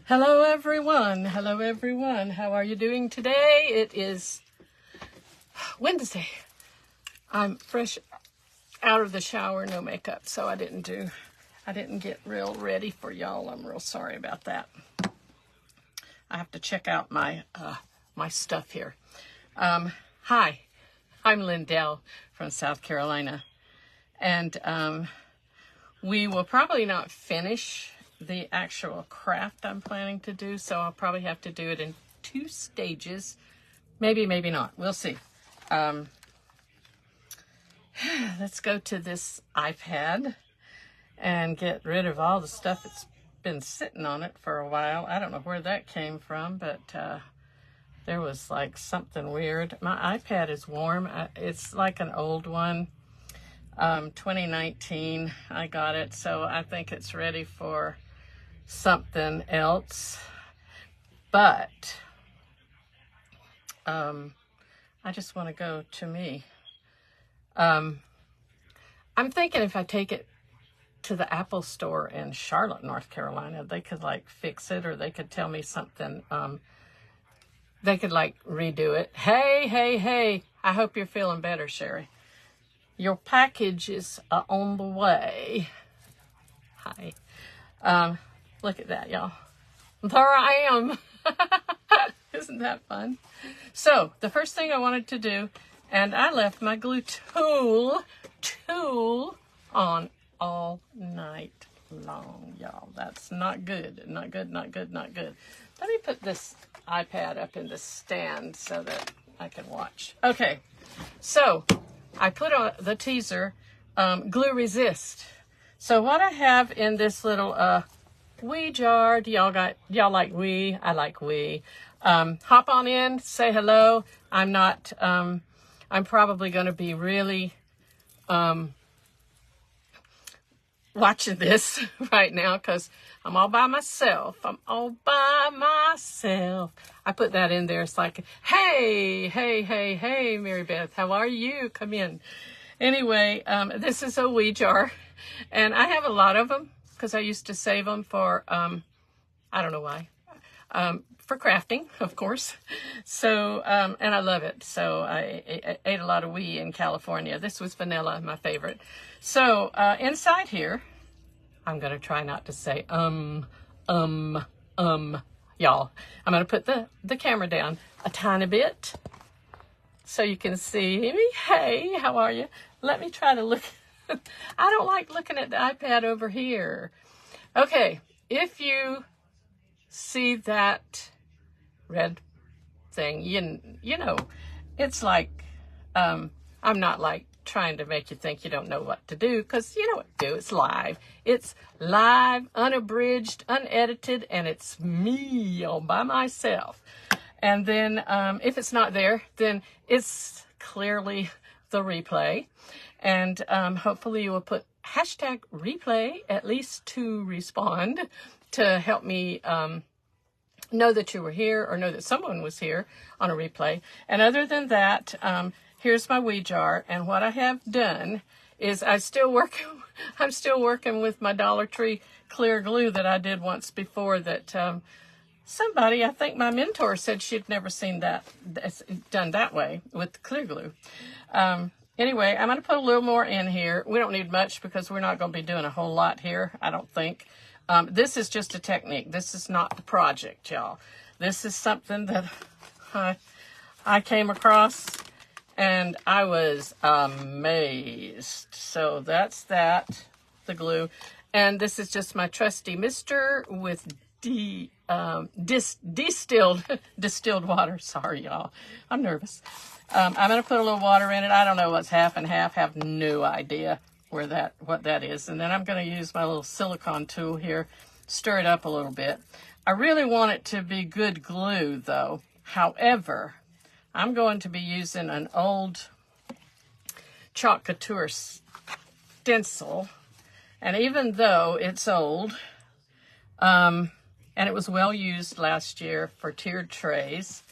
Hello everyone. Hello everyone. How are you doing today? It is Wednesday. I'm fresh out of the shower, no makeup, so I didn't get real ready for y'all. I'm real sorry about that. I have to check out my my stuff here. Hi, I'm Lindell from South Carolina, and we will probably not finish the actual craft I'm planning to do, so I'll probably have to do it in 2 stages. Maybe not. We'll see. Let's go to this iPad and get rid of all the stuff that's been sitting on it for a while. I don't know where that came from, but there was like something weird. My iPad is warm. It's like an old one. 2019 I got it, so I think it's ready for something else. But I just want to go to me. I'm thinking if I take it to the Apple store in Charlotte, North Carolina, they could like fix it, or they could tell me something. They could like redo it. Hey, I hope you're feeling better, Sherry. Your package is on the way. Hi. Look at that, y'all. There I am. Isn't that fun? So, the first thing I wanted to do, and I left my glue tool on all night long, y'all. That's not good. Not good. Let me put this iPad up in the stand so that I can watch. Okay, so I put on the teaser, glue resist. So what I have in this little wee jar, y'all like wee? I like wee. Hop on in, say hello. I'm probably going to be really watching this right now because I'm all by myself. I put that in there. It's like, hey, Mary Beth, how are you? Come in. Anyway, this is a wee jar, and I have a lot of them because I used to save them for, I don't know why, for crafting, of course. So, and I love it. So I ate a lot of wee in California. This was vanilla, my favorite. So inside here, I'm going to try not to say, y'all. I'm going to put the camera down a tiny bit so you can see me. Hey, how are you? Let me try to look. I don't like looking at the iPad over here. Okay, if you see that red thing, you know, it's like, I'm not like trying to make you think you don't know what to do, because you know what to do. It's live. It's live, unabridged, unedited, and it's me all by myself. And then if it's not there, then it's clearly the replay. And hopefully you will put hashtag replay, at least to respond, to help me know that you were here, or know that someone was here on a replay. And other than that, here's my wee jar. And what I have done is I'm still working with my Dollar Tree clear glue that I did once before that somebody, I think my mentor, said she'd never seen that done that way with clear glue. Anyway, I'm going to put a little more in here. We don't need much because we're not going to be doing a whole lot here, I don't think. This is just a technique. This is not the project, y'all. This is something that I came across, and I was amazed. So that's that, the glue. And this is just my trusty Mister with distilled water. Sorry, y'all. I'm nervous. I'm going to put a little water in it. I don't know what's half and half. Have no idea what that is. And then I'm going to use my little silicone tool here, stir it up a little bit. I really want it to be good glue, though. However, I'm going to be using an old Chalk Couture stencil. And even though it's old, and it was well used last year for tiered trays,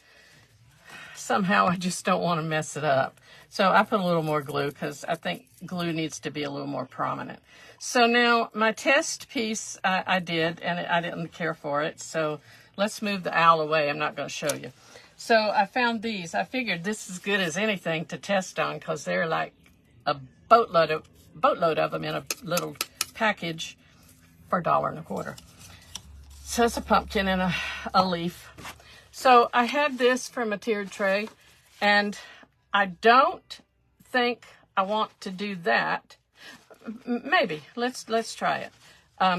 somehow I just don't want to mess it up. So I put a little more glue because I think glue needs to be a little more prominent. So now my test piece I did, and I didn't care for it. So let's move the owl away. I'm not going to show you. So I found these. I figured this is as good as anything to test on because they're like a boatload of them in a little package for $1.25. So it's a pumpkin and a leaf. So I had this from a tiered tray, and I don't think I want to do that. Maybe. Let's try it.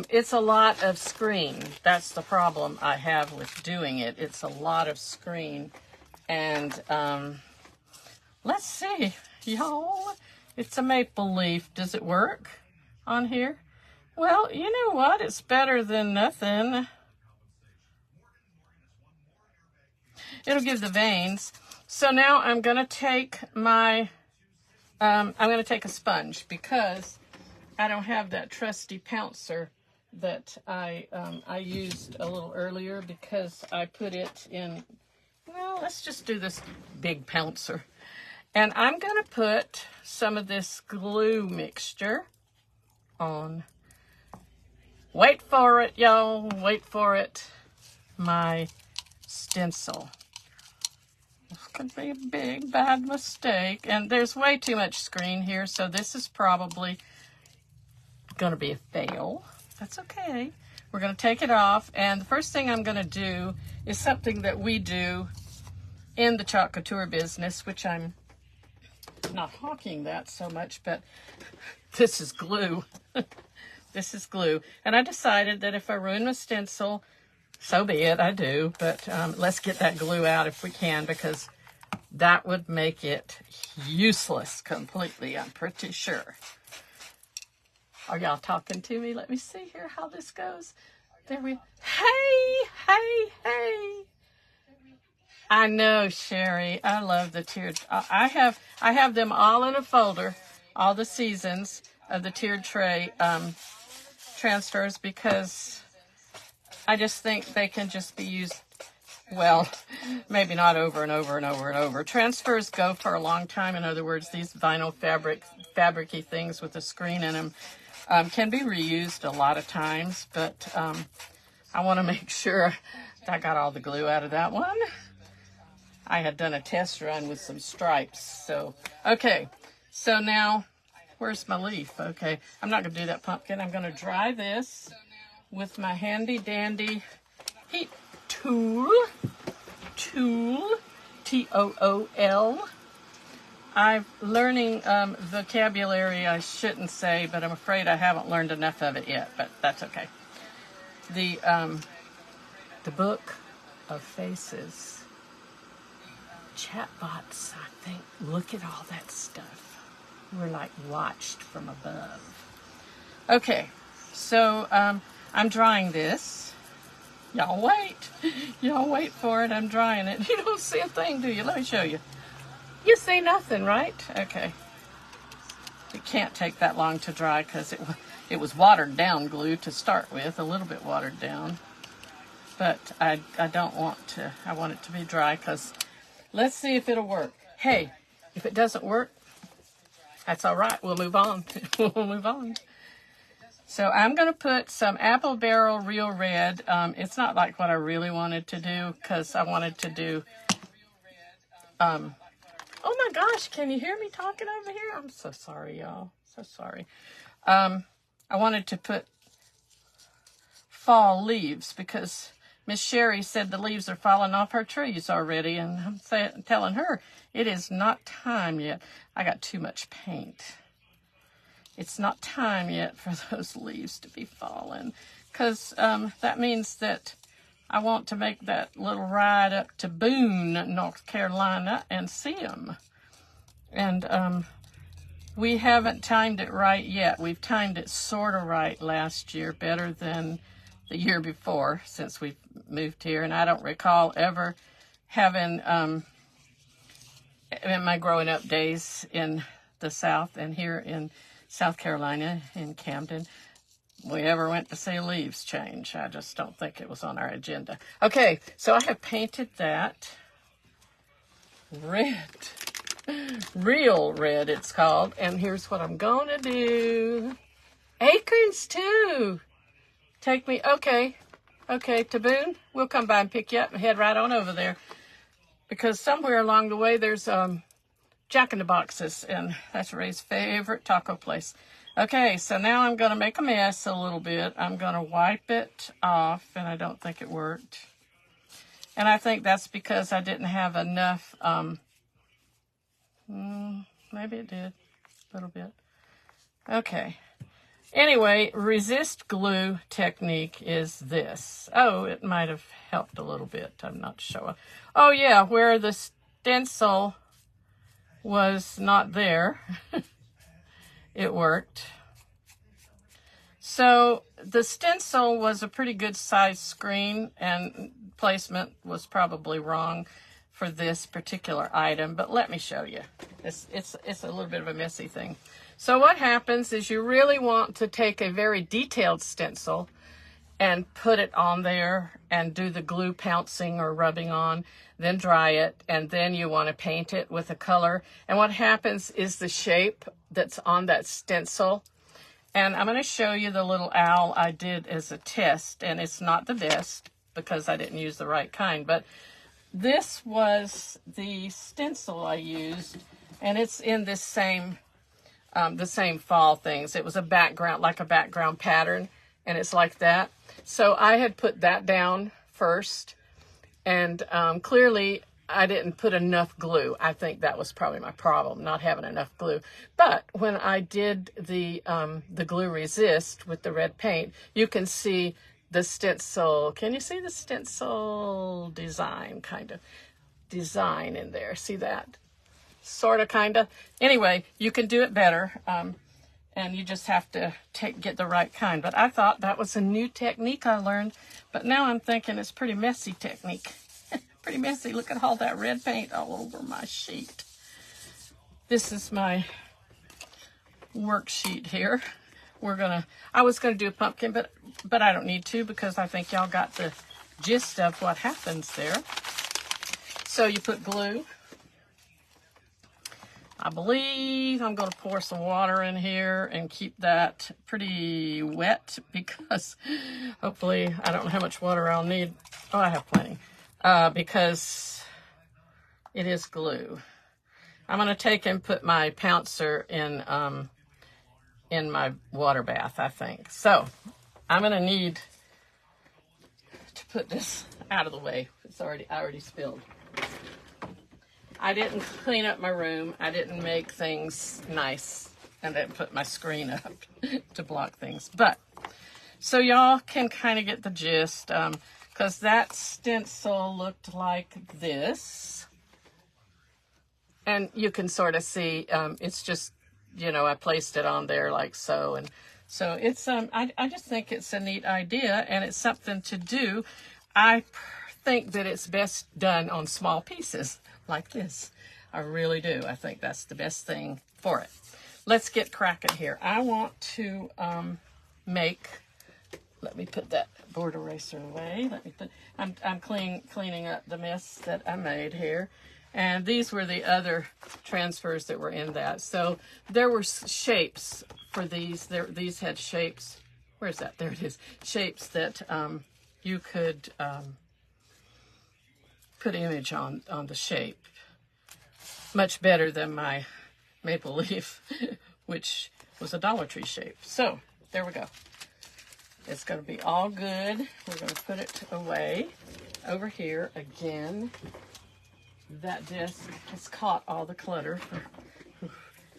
It's a lot of screen. That's the problem I have with doing it. It's a lot of screen. And let's see, y'all. It's a maple leaf. Does it work on here? Well, you know what? It's better than nothing. It'll give the veins. So now I'm going to take my, I'm going to take a sponge because I don't have that trusty pouncer that I used a little earlier because I put it in, well, let's just do this big pouncer. And I'm going to put some of this glue mixture on. Wait for it, y'all. Wait for it. My stencil. This could be a big, bad mistake. And there's way too much screen here, so this is probably going to be a fail. That's okay. We're going to take it off, and the first thing I'm going to do is something that we do in the Chalk Couture business, which I'm not hawking that so much, but this is glue. This is glue. And I decided that if I ruin my stencil, so be it, I do. But let's get that glue out if we can, because that would make it useless completely, I'm pretty sure. Are y'all talking to me? Let me see here how this goes. There we, hey. I know, Sherry. I love the tiered. I have them all in a folder, all the seasons of the tiered tray transfers, because I just think they can just be used, well, maybe not over and over and over and over. Transfers go for a long time. In other words, these vinyl fabric-y things with a screen in them can be reused a lot of times, but I want to make sure I got all the glue out of that one. I had done a test run with some stripes, so, okay. So now, where's my leaf? Okay, I'm not going to do that pumpkin. I'm going to dry this with my handy dandy heat tool, T-O-O-L. I'm learning vocabulary I shouldn't say, but I'm afraid I haven't learned enough of it yet, but that's okay. The Book of Faces. Chatbots, I think, look at all that stuff. We're like watched from above. Okay, so I'm drying this. Y'all wait. Y'all wait for it. I'm drying it. You don't see a thing, do you? Let me show you. You see nothing, right? Okay. It can't take that long to dry because it was watered down glue to start with, a little bit watered down. But I don't want to. I want it to be dry because let's see if it'll work. Hey, if it doesn't work, that's all right. We'll move on. We'll move on. So I'm going to put some Apple Barrel Real Red. It's not like what I really wanted to do because I wanted to do... oh my gosh, can you hear me talking over here? I'm so sorry, y'all. So sorry. I wanted to put fall leaves because Miss Sherry said the leaves are falling off her trees already, and I'm telling her it is not time yet. I got too much paint. It's not time yet for those leaves to be falling, because that means that I want to make that little ride up to Boone, North Carolina, and see them. And we haven't timed it right yet. We've timed it sort of right last year, better than the year before since we moved here. And I don't recall ever having, in my growing up days in the South and here in South Carolina, in Camden, we ever went to see leaves change. I just don't think it was on our agenda. Okay, so I have painted that. red. Real red, it's called. And here's what I'm going to do. Acorns, too. Take me. Okay, Taboon, we'll come by and pick you up and head right on over there. Because somewhere along the way, there's Jack in the Boxes, and that's Ray's favorite taco place. Okay, so now I'm going to make a mess a little bit. I'm going to wipe it off, and I don't think it worked. And I think that's because I didn't have enough, maybe it did, a little bit. Okay. Anyway, resist glue technique is this. Oh, it might have helped a little bit. I'm not sure. Oh, yeah, where the stencil was not there, it worked. So the stencil was a pretty good size screen, and placement was probably wrong for this particular item, but let me show you. It's a little bit of a messy thing. So what happens is you really want to take a very detailed stencil and put it on there and do the glue pouncing or rubbing on, then dry it, and then you want to paint it with a color. And what happens is the shape that's on that stencil, and I'm going to show you the little owl I did as a test, and it's not the best because I didn't use the right kind, but this was the stencil I used, and it's in this same the same fall things. It was a background, like a background pattern, and it's like that. So I had put that down first, and clearly I didn't put enough glue. I think that was probably my problem, not having enough glue. But when I did the glue resist with the red paint, you can see the stencil. Can you see the stencil design, kind of design in there? See that? Sort of, kind of. Anyway, you can do it better, and you just have to get the right kind. But I thought that was a new technique I learned, but now I'm thinking it's pretty messy technique. Pretty messy. Look at all that red paint all over my sheet. This is my worksheet here. I was gonna do a pumpkin, but I don't need to because I think y'all got the gist of what happens there. So you put glue. I believe I'm going to pour some water in here and keep that pretty wet because hopefully, I don't know how much water I'll need. Oh, I have plenty. Because it is glue. I'm going to take and put my pouncer in my water bath, I think. So I'm going to need to put this out of the way. I already spilled. I didn't clean up my room. I didn't make things nice. And I didn't put my screen up to block things. But, so y'all can kind of get the gist. Because that stencil looked like this. And you can sort of see, it's just, I placed it on there like so. And so it's, I just think it's a neat idea, and it's something to do. I think that it's best done on small pieces like this. I really do. I think that's the best thing for it. Let's get cracking here. I want to let me put that board eraser away. I'm cleaning up the mess that I made here. And these were the other transfers that were in that. So there were shapes for these. These had shapes. Where's that? There it is. Shapes that you could put image on the shape. Much better than my maple leaf, which was a Dollar Tree shape. So there we go. It's going to be all good. We're going to put it away over here again. That desk has caught all the clutter.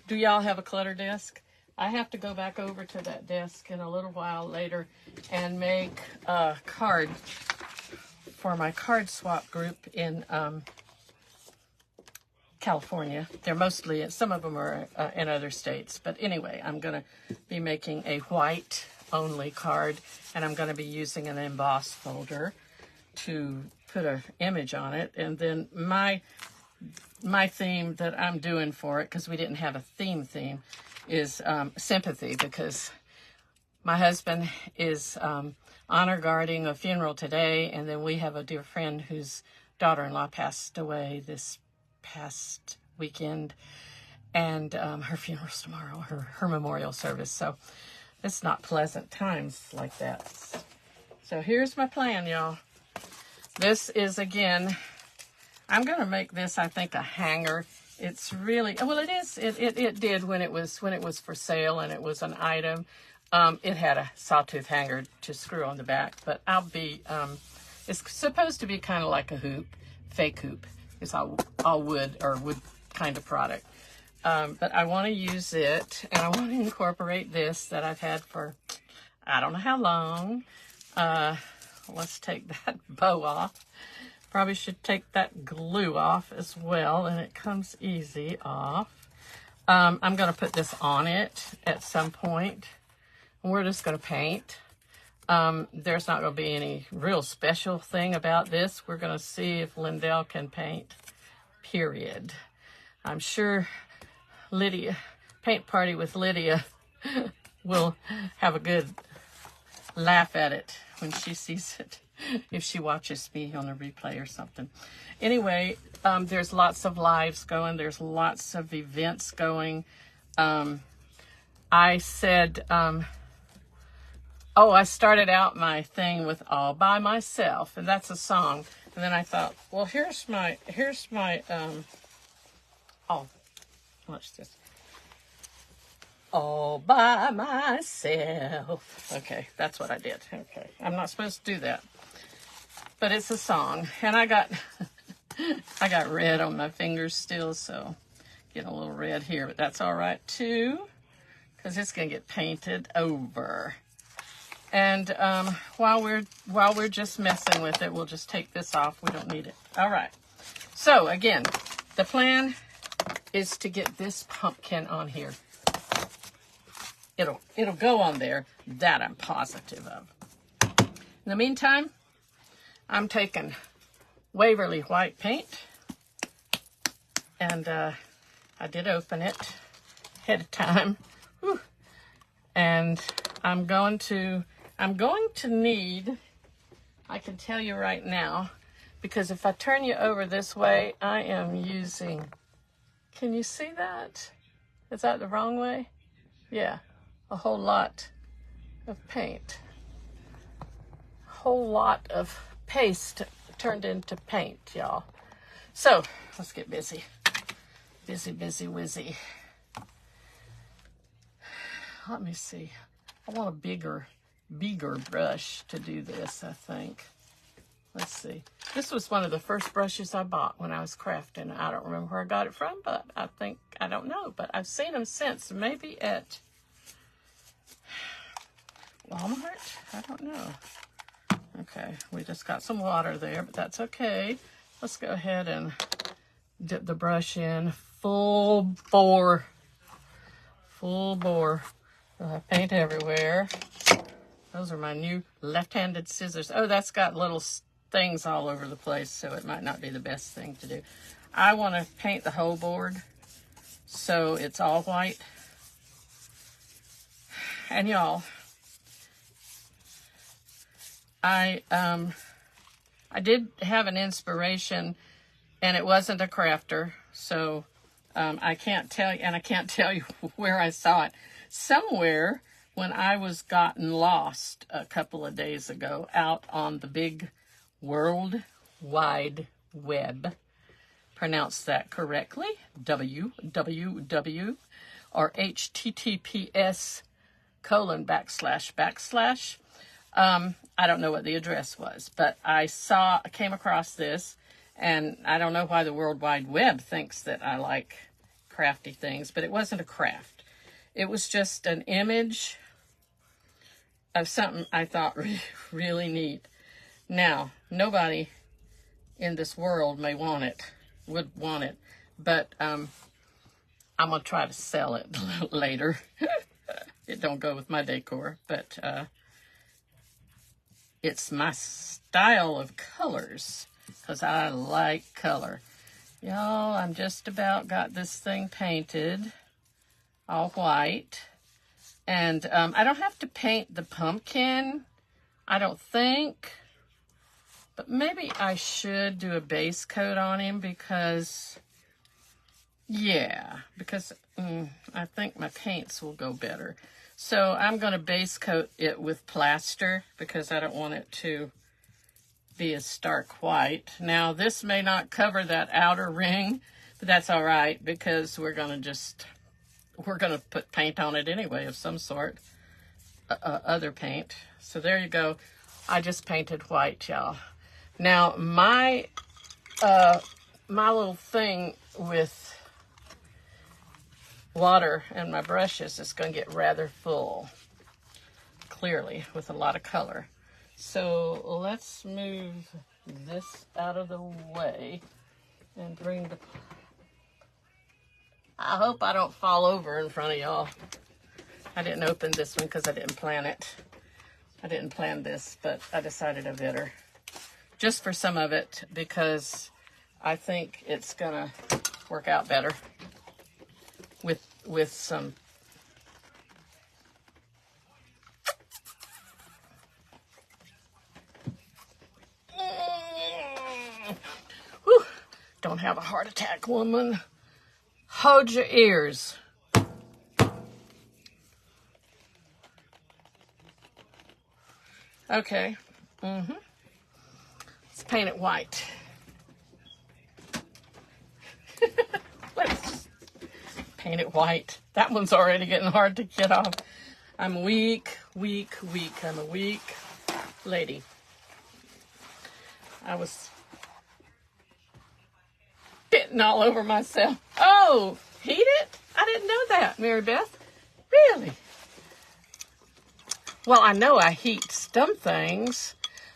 Do y'all have a clutter desk? I have to go back over to that desk in a little while later and make a card for my card swap group in California. They're mostly, some of them are in other states. But anyway, I'm going to be making a white only card, and I'm going to be using an emboss folder to put an image on it. And then my theme that I'm doing for it, because we didn't have a theme, is sympathy, because my husband is honor guarding a funeral today, and then we have a dear friend whose daughter-in-law passed away this past weekend, and her funeral's tomorrow, her memorial service. So it's not pleasant times like that. So here's my plan, y'all. This is, again, I'm going to make this, I think, a hanger. It's really, well, it is. It did when it was for sale and it was an item. It had a sawtooth hanger to screw on the back, but it's supposed to be kind of like a hoop, fake hoop. It's all wood or wood kind of product. But I want to use it, and I want to incorporate this that I've had for I don't know how long. Let's take that bow off. Probably should take that glue off as well, and it comes easy off. I'm going to put this on it at some point. We're just going to paint. There's not going to be any real special thing about this. We're going to see if Lindell can paint, period. I'm sure Lydia, Paint Party with Lydia, will have a good laugh at it when she sees it, if she watches me on a replay or something. Anyway, there's lots of lives going. There's lots of events going. I said, I started out my thing with All By Myself, and that's a song. And then I thought, well, here's my, watch this. All by myself. Okay, that's what I did. Okay, I'm not supposed to do that, but it's a song, and I got red on my fingers still, so getting a little red here, but that's all right too, because it's gonna get painted over. And while we're just messing with it, we'll just take this off. We don't need it. All right. So again, the plan is to get this pumpkin on here. It'll go on there. That I'm positive of. In the meantime, I'm taking Waverly white paint, and I did open it ahead of time. Whew. And I'm going to need, I can tell you right now, because if I turn you over this way, I am using, can you see that? Is that the wrong way? Yeah, a whole lot of paint. A whole lot of paste turned into paint, y'all. So, let's get busy. Busy, wizzy. Let me see. I want a bigger brush to do this, I think. Let's see. This was one of the first brushes I bought when I was crafting. I don't remember where I got it from, but I don't know. But I've seen them since, maybe at Walmart? I don't know. Okay, we just got some water there, but that's okay. Let's go ahead and dip the brush in full bore. Full bore. I'll have paint everywhere. Those are my new left-handed scissors. Oh, that's got little things all over the place, so it might not be the best thing to do. I want to paint the whole board so it's all white. And y'all, I did have an inspiration, and it wasn't a crafter, so I can't tell you, and I can't tell you where I saw it. Somewhere when I was gotten lost a couple of days ago out on the big World Wide Web, pronounce that correctly, www, or https://. I don't know what the address was, but I came across this, and I don't know why the World Wide Web thinks that I like crafty things, but it wasn't a craft. It was just an image of something I thought really neat. Now, nobody in this world would want it, but I'm going to try to sell it later. It don't go with my decor, but it's my style of colors, because I like color. Y'all, I'm just about got this thing painted all white. And I don't have to paint the pumpkin, I don't think. But maybe I should do a base coat on him, because Yeah, because I think my paints will go better. So I'm going to base coat it with plaster because I don't want it to be a stark white. Now, this may not cover that outer ring, but that's all right because we're going to put paint on it anyway of some sort, other paint. So there you go. I just painted white, y'all. Now, my little thing with water and my brushes is going to get rather full, clearly, with a lot of color. So let's move this out of the way and bring the... I hope I don't fall over in front of y'all. I didn't open this one because I didn't plan it. I didn't plan this, but I decided I better. Just for some of it, because I think it's gonna work out better with some whew, don't have a heart attack, woman. Hold your ears. Okay. Let's paint it white. Let's paint it white. That one's already getting hard to get off. I'm weak. I'm a weak lady. I was spitting all over myself. Oh, heat it? I didn't know that, Mary Beth. Really? Well, I know I heat some things,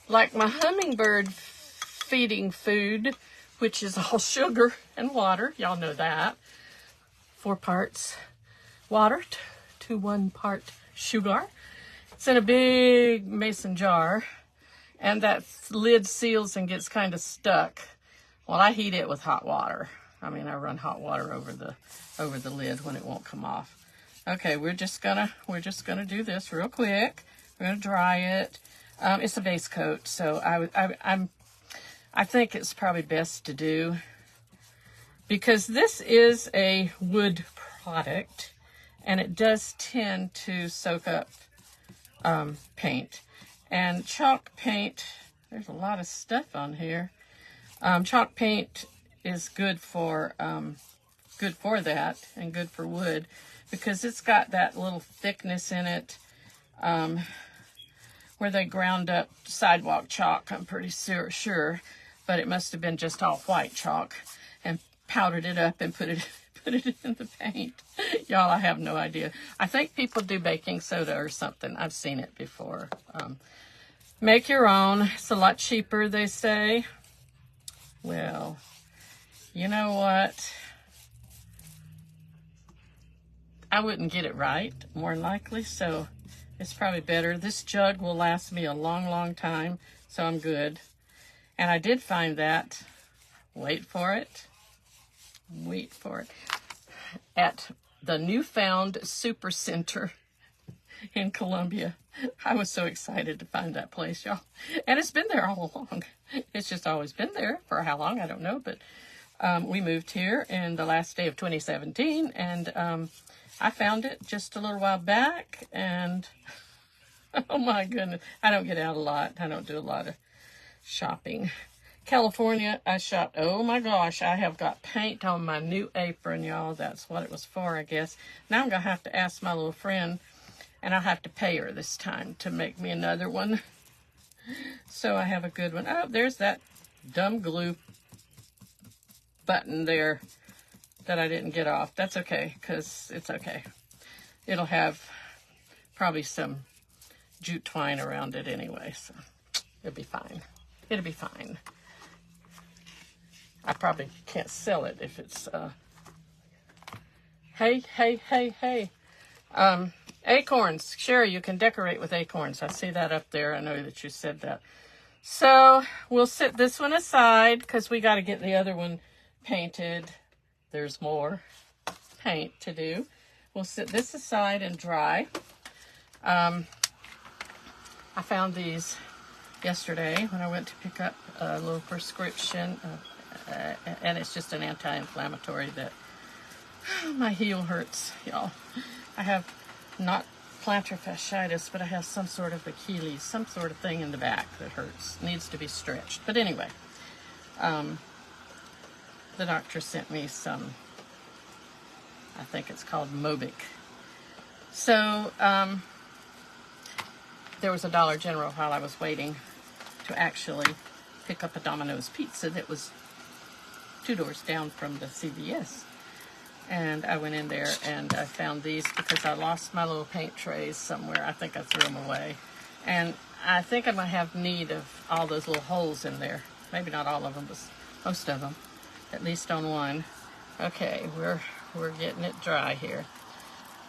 like my hummingbird feeding food, which is all sugar and water. Y'all know that. 4 parts water to 1 part sugar. It's in a big mason jar, and that lid seals and gets kind of stuck. Well, I heat it with hot water. I mean, I run hot water over the lid when it won't come off. Okay, we're just gonna do this real quick. We're gonna dry it. It's a base coat, so I think it's probably best to do, because this is a wood product and it does tend to soak up paint. And chalk paint, there's a lot of stuff on here. Chalk paint is good for that and good for wood, because it's got that little thickness in it, where they ground up sidewalk chalk, I'm pretty sure, but it must have been just all white chalk and powdered it up and put it in the paint. Y'all, I have no idea. I think people do baking soda or something. I've seen it before. Make your own. It's a lot cheaper, they say. Well, you know what? I wouldn't get it right, more than likely, so it's probably better. This jug will last me a long, long time, so I'm good. And I did find that, wait for it, at the Newfound Super Center in Columbia. I was so excited to find that place, y'all. And it's been there all along. It's just always been there. For how long, I don't know. But we moved here in the last day of 2017. And I found it just a little while back. And oh my goodness. I don't get out a lot. I don't do a lot of shopping. California, I shopped. Oh my gosh. I have got paint on my new apron, y'all. That's what it was for, I guess. Now I'm going to have to ask my little friend. And I'll have to pay her this time to make me another one. So I have a good one. Oh, there's that dumb glue button there that I didn't get off. That's okay, because it's okay. It'll have probably some jute twine around it anyway, so it'll be fine. It'll be fine. I probably can't sell it if it's... Hey. Acorns. Sherry, you can decorate with acorns. I see that up there. I know that you said that. So we'll set this one aside because we got to get the other one painted. There's more paint to do. We'll set this aside and dry. I found these yesterday when I went to pick up a little prescription, and it's just an anti-inflammatory that My heel hurts, y'all. I have not plantar fasciitis, but I have some sort of Achilles, some sort of thing in the back that hurts. Needs to be stretched. But anyway, the doctor sent me some, I think it's called Mobic. So there was a Dollar General while I was waiting to actually pick up a Domino's pizza that was 2 doors down from the CVS. And I went in there and I found these because I lost my little paint trays somewhere. I think I threw them away. And I think I'm going to have need of all those little holes in there. Maybe not all of them, but most of them. At least on one. Okay, we're getting it dry here.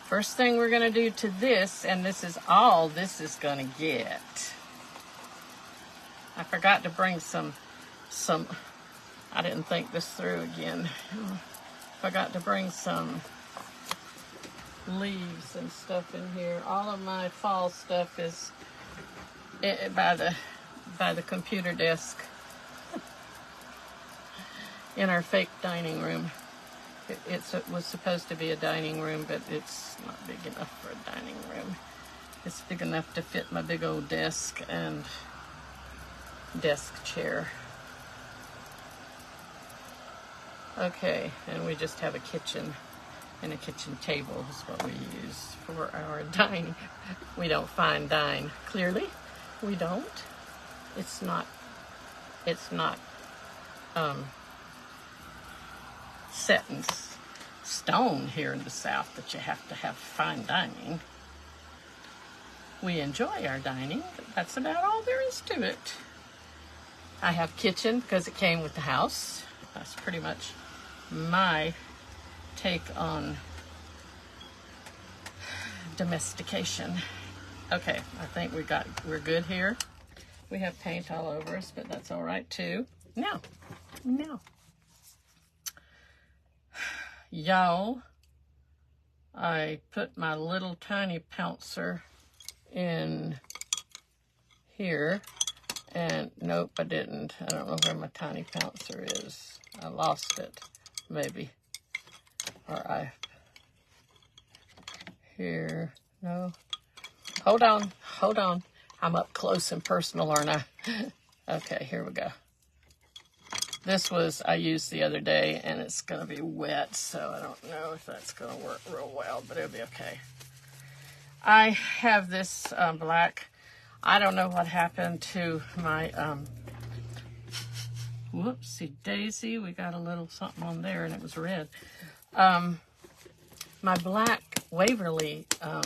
First thing we're going to do to this, and this is all this is going to get. I forgot to bring some, I didn't think this through again. Forgot to bring some leaves and stuff in here. All of my fall stuff is by the computer desk in our fake dining room. It was supposed to be a dining room, but it's not big enough for a dining room. It's big enough to fit my big old desk and desk chair. Okay, and we just have a kitchen, and a kitchen table is what we use for our dining. We don't fine dine, clearly. We don't. It's not set in stone here in the South that you have to have fine dining. We enjoy our dining, but that's about all there is to it. I have kitchen because it came with the house. That's pretty much my take on domestication. Okay, I think we're good here. We have paint all over us, but that's all right too. Now, y'all, I put my little tiny pouncer in here, and nope, I didn't. I don't know where my tiny pouncer is. I lost it, maybe. Or here, no. Hold on. I'm up close and personal, aren't I? Okay, here we go. This I used the other day, and it's going to be wet, so I don't know if that's going to work real well, but it'll be okay. I have this black, I don't know what happened to my, whoopsie daisy, we got a little something on there, and it was red. My black Waverly, I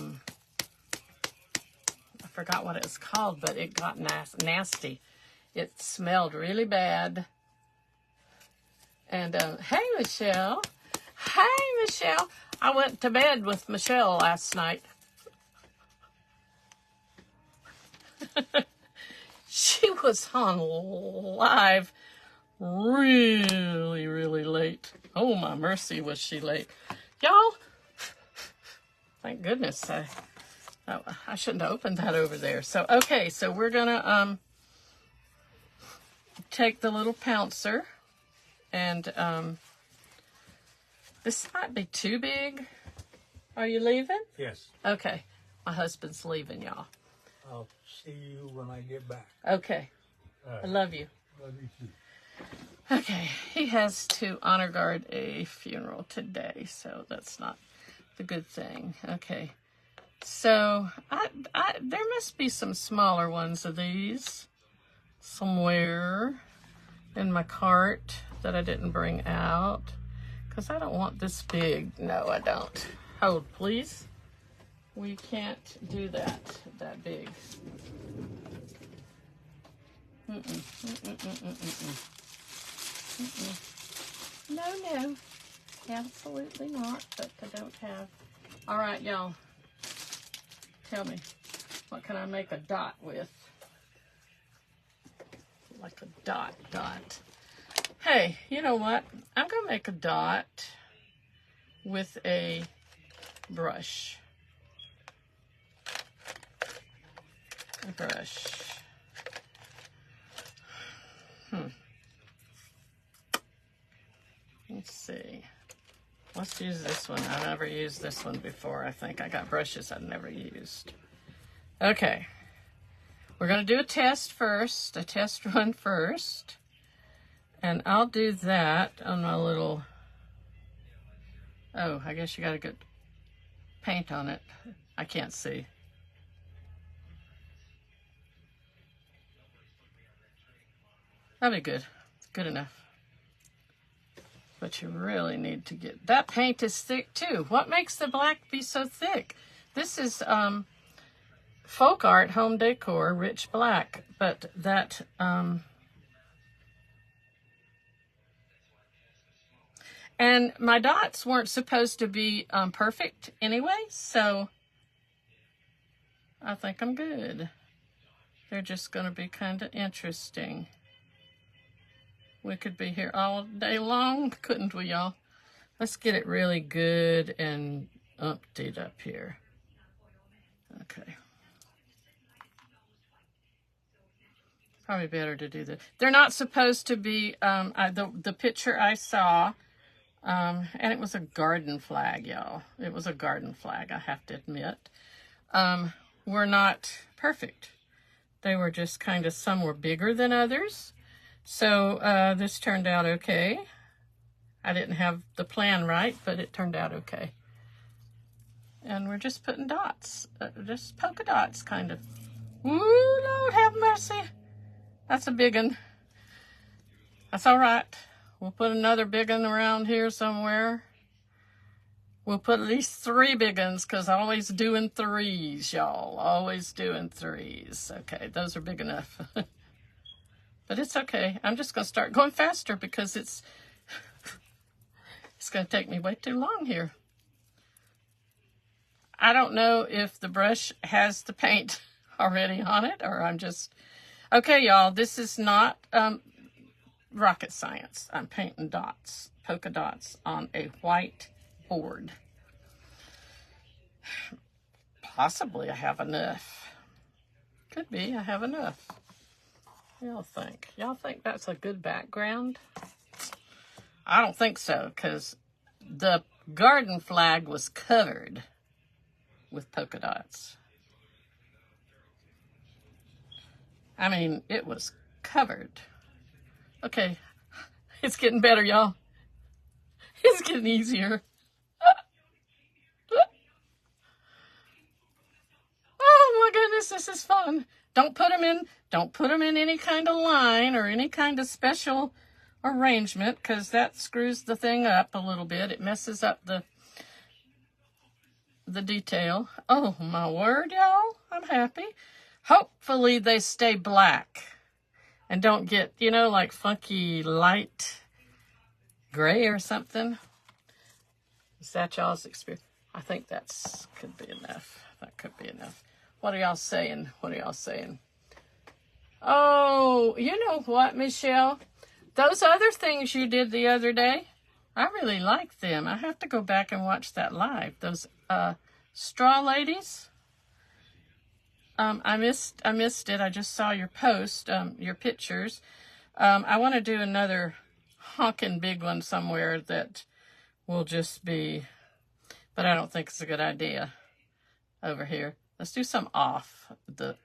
forgot what it was called, but it got nasty. It smelled really bad. And, hey, Michelle. Hey, Michelle. I went to bed with Michelle last night. She was on live really, really late. Oh, my mercy, was she late. Y'all, thank goodness. I shouldn't have opened that over there. So, okay, so we're going to take the little pouncer. And this might be too big. Are you leaving? Yes. Okay. My husband's leaving, y'all. I'll see you when I get back. Okay. Right. I love you. Love you too. Okay. He has to honor guard a funeral today, so that's not the good thing. Okay. So there must be some smaller ones of these somewhere in my cart that I didn't bring out, because I don't want this big. No, I don't. Hold, please. We can't do that big. No, absolutely not, but I don't have. All right, y'all, tell me, what can I make a dot with? Like a dot. Hey, you know what? I'm going to make a dot with a brush. Let's see. Let's use this one. I've never used this one before. I think I got brushes I've never used. Okay. We're going to do a test first, a test run first. And I'll do that on my little... Oh, I guess you got to get paint on it. I can't see. That'd be good. Good enough. But you really need to get... That paint is thick too. What makes the black be so thick? This is folk art, home decor, rich black. But that... And my dots weren't supposed to be perfect anyway, so I think I'm good. They're just going to be kind of interesting. We could be here all day long, couldn't we, y'all? Let's get it really good and umptied up here. Okay. Probably better to do that. They're not supposed to be, the picture I saw, and it was a garden flag, y'all. It was a garden flag, I have to admit. Were not perfect. They were just kind of, some were bigger than others. So this turned out okay. I didn't have the plan right, but it turned out okay. And we're just putting dots, just polka dots, kind of. Ooh, Lord have mercy. That's a big one. That's all right. We'll put another big one around here somewhere. We'll put at least 3 big ones, because I'm always doing 3s, y'all. Always doing 3s. Okay, those are big enough. But it's okay. I'm just going to start going faster because it's going to take me way too long here. I don't know if the brush has the paint already on it, or I'm just... Okay, y'all, this is not rocket science. I'm painting dots, polka dots, on a white board. Possibly I have enough. Could be I have enough. Y'all think? Y'all think that's a good background? I don't think so, because the garden flag was covered with polka dots. I mean, it was covered. Okay, it's getting better, y'all. It's getting easier. Oh my goodness, this is fun. Don't put them in any kind of line or any kind of special arrangement, because that screws the thing up a little bit. It messes up the detail. Oh my word, y'all. I'm happy. Hopefully they stay black and don't get, you know, like funky light gray or something. Is that y'all's experience? I think that's could be enough. That could be enough. What are y'all saying? What are y'all saying? Oh, you know what, Michelle? Those other things you did the other day, I really like them. I have to go back and watch that live. Those straw ladies. I missed it. I just saw your post, your pictures. I want to do another honking big one somewhere that will just be, but I don't think it's a good idea over here. Let's do some off the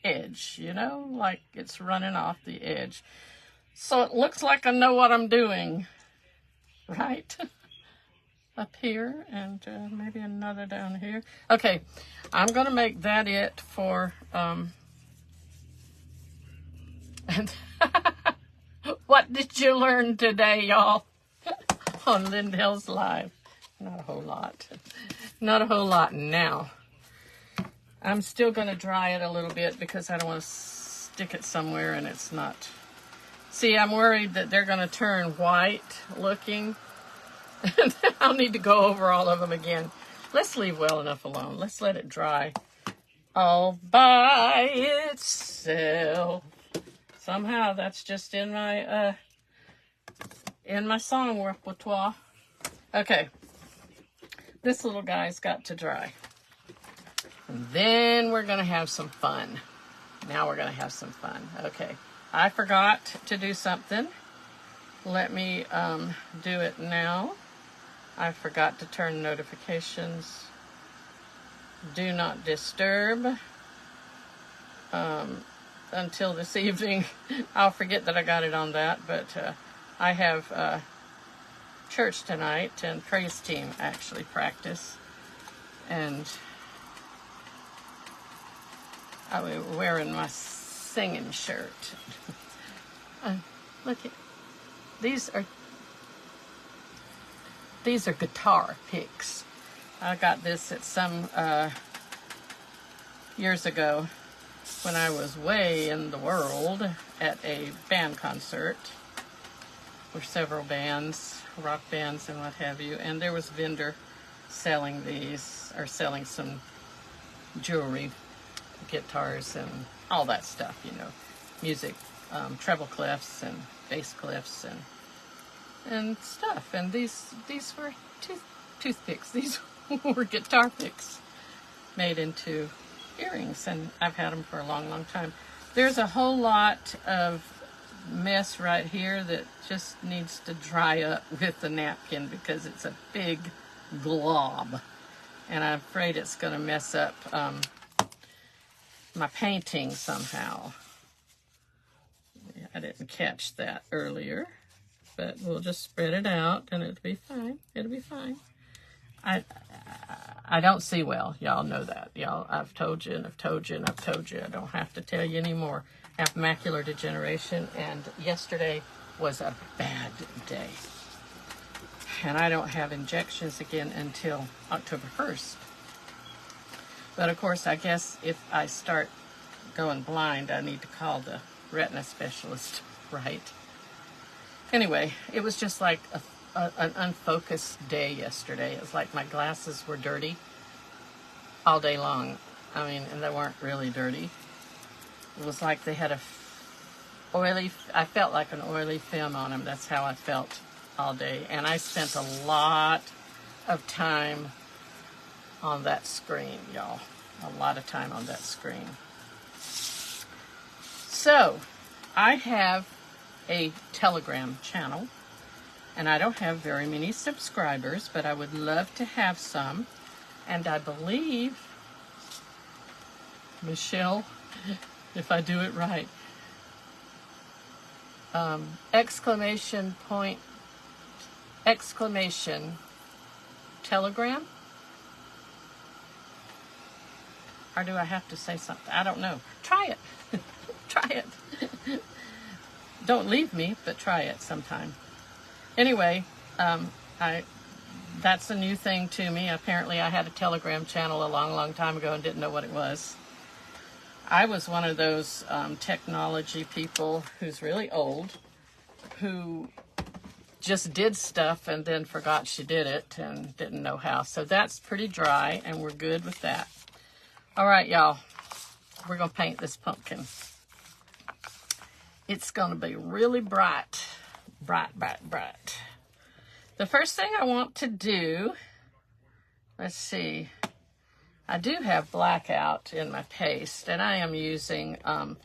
edge, you know, like it's running off the edge. So it looks like I know what I'm doing, right? Up here, and maybe another down here. Okay, I'm going to make that it for, and what did you learn today, y'all, on Lindell's Live? Not a whole lot. Not a whole lot now. I'm still going to dry it a little bit because I don't want to stick it somewhere and it's not. See, I'm worried that they're going to turn white looking. I'll need to go over all of them again. Let's leave well enough alone. Let's let it dry all by itself. Somehow that's just in my song repertoire. Okay, this little guy's got to dry. And then we're going to have some fun. Now we're going to have some fun. Okay, I forgot to do something. Let me do it now. I forgot to turn notifications. Do not disturb. Until this evening. I'll forget that I got it on that, but I have church tonight and praise team actually practice. And I'm wearing my singing shirt. Look at these are guitar picks. I got this at some years ago when I was way in the world at a band concert with several bands, rock bands and what have you, and there was a vendor selling these, or selling some jewelry, guitars and all that stuff, you know, music, treble clefs and bass clefs and stuff. And these were toothpicks. These were guitar picks made into earrings, and I've had them for a long, long time. There's a whole lot of mess right here that just needs to dry up with the napkin because it's a big glob, and I'm afraid it's going to mess up my painting somehow. I didn't catch that earlier, but we'll just spread it out and it'll be fine. It'll be fine. I don't see well. Y'all know that. Y'all, I've told you and I've told you and I've told you. I don't have to tell you anymore. I have macular degeneration, and yesterday was a bad day. And I don't have injections again until October 1st. But of course, I guess if I start going blind, I need to call the retina specialist, right? Anyway, it was just like an unfocused day yesterday. It was like my glasses were dirty all day long. I mean, and they weren't really dirty. It was like they had I felt like an oily film on them. That's how I felt all day. And I spent a lot of time on that screen, y'all. A lot of time on that screen. So, I have a Telegram channel, and I don't have very many subscribers, but I would love to have some. And I believe Michelle, if I do it right, exclamation Telegram? Or do I have to say something? I don't know. Try it. Try it. Don't leave me, but try it sometime. Anyway, that's a new thing to me. Apparently I had a Telegram channel a long, long time ago and didn't know what it was. I was one of those technology people who's really old, who just did stuff and then forgot she did it and didn't know how. So that's pretty dry, and we're good with that. All right, y'all, we're going to paint this pumpkin. It's going to be really bright, bright, bright, bright. The first thing I want to do, let's see, I do have blackout in my paste, and I am using, oh